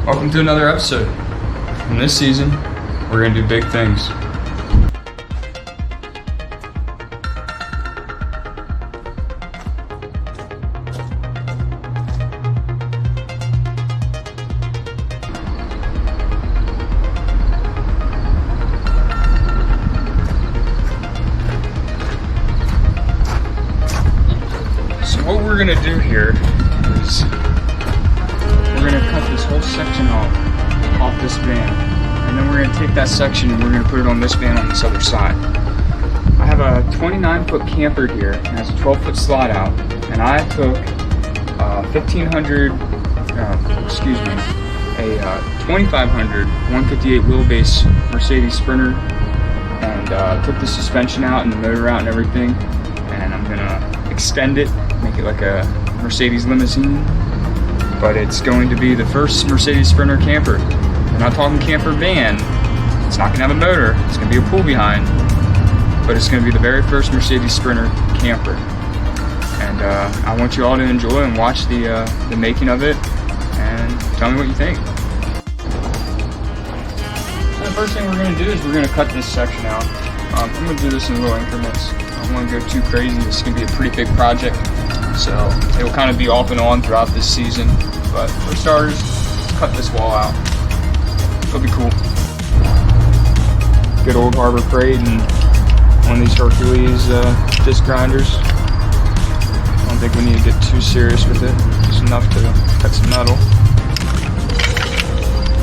Welcome to another episode. In this season, we're going to do big things. So what we're going to do here is we're going to cut this whole section off this van, and then we're going to take that section and we're going to put it on this van on this other side. I have a 29-foot camper here, and it has a 12-foot slot out, and I took a 2500 158 wheelbase Mercedes Sprinter, and took the suspension out and the motor out and everything, and I'm going to extend it, make it like a Mercedes limousine. But it's going to be the first Mercedes Sprinter camper. We're not talking camper van. It's not going to have a motor. It's going to be a pool behind. But it's going to be the very first Mercedes Sprinter camper. And I want you all to enjoy and watch the making of it and tell me what you think. So the first thing we're going to do is we're going to cut this section out. I'm going to do this in little increments. I don't want to go too crazy. This is going to be a pretty big project. So it will kind of be off and on throughout this season. But for starters, let's cut this wall out. It'll be cool. Good old Harbor Freight and one of these Hercules disc grinders. I don't think we need to get too serious with it. Just enough to cut some metal.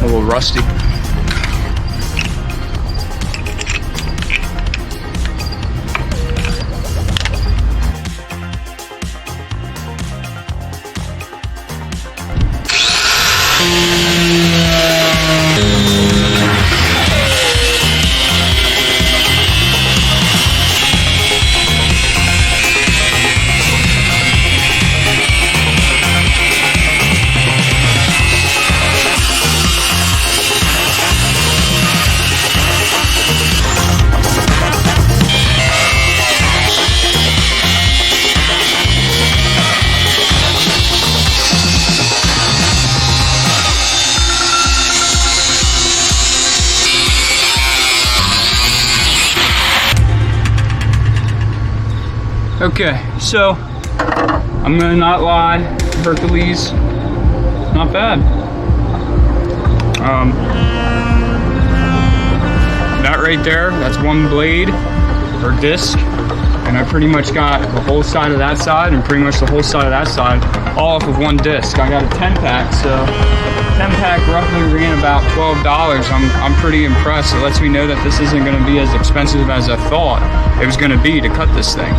A little rusty. Okay, so I'm gonna not lie, Hercules, not bad. That right there, that's one blade or disc, and I pretty much got the whole side of that side and pretty much the whole side of that side all off of one disc. I got a 10-pack, so 10-pack roughly ran about $12. I'm pretty impressed. It lets me know that this isn't going to be as expensive as I thought it was going to be to cut this thing.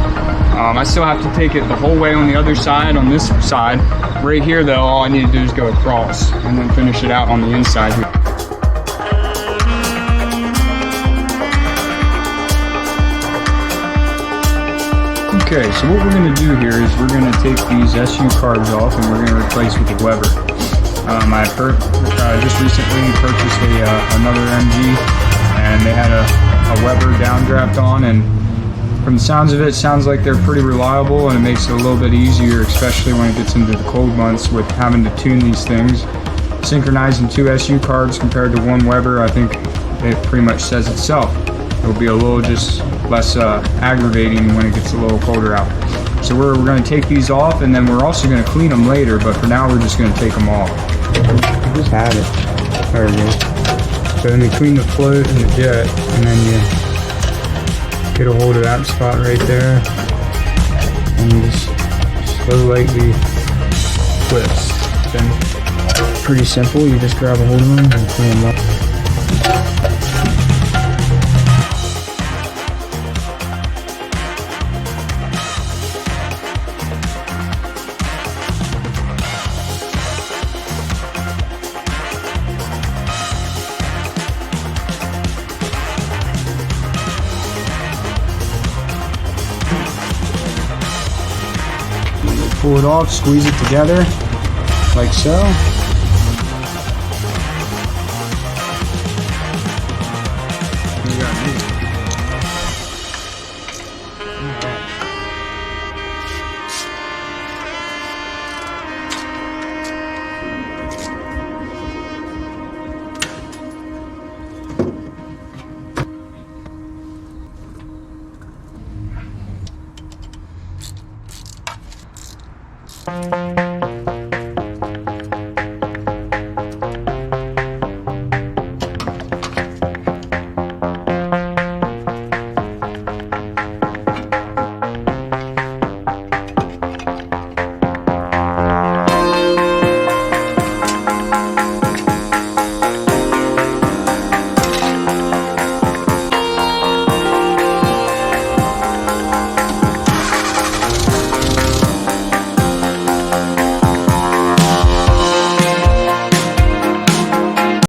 I still have to take it the whole way on the other side, on this side. Right here though, all I need to do is go across and then finish it out on the inside. Okay, so what we're going to do here is we're going to take these SU carbs off and we're going to replace with a Weber. I just recently purchased another MG, and they had a Weber downdraft on, and from the sounds of it, sounds like they're pretty reliable, and it makes it a little bit easier, especially when it gets into the cold months with having to tune these things. Synchronizing 2 SU carbs compared to 1 Weber, I think it pretty much says itself. It'll be a little just less aggravating when it gets a little colder out. So we're going to take these off, and then we're also going to clean them later, but for now we're just going to take them off. I just had it. There we go. So then we clean the float and the jet, and then you get a hold of that spot right there, and you just slow lightly twist. Then pretty simple, you just grab a hold of them and clean them up. Pull it off, squeeze it together, like so.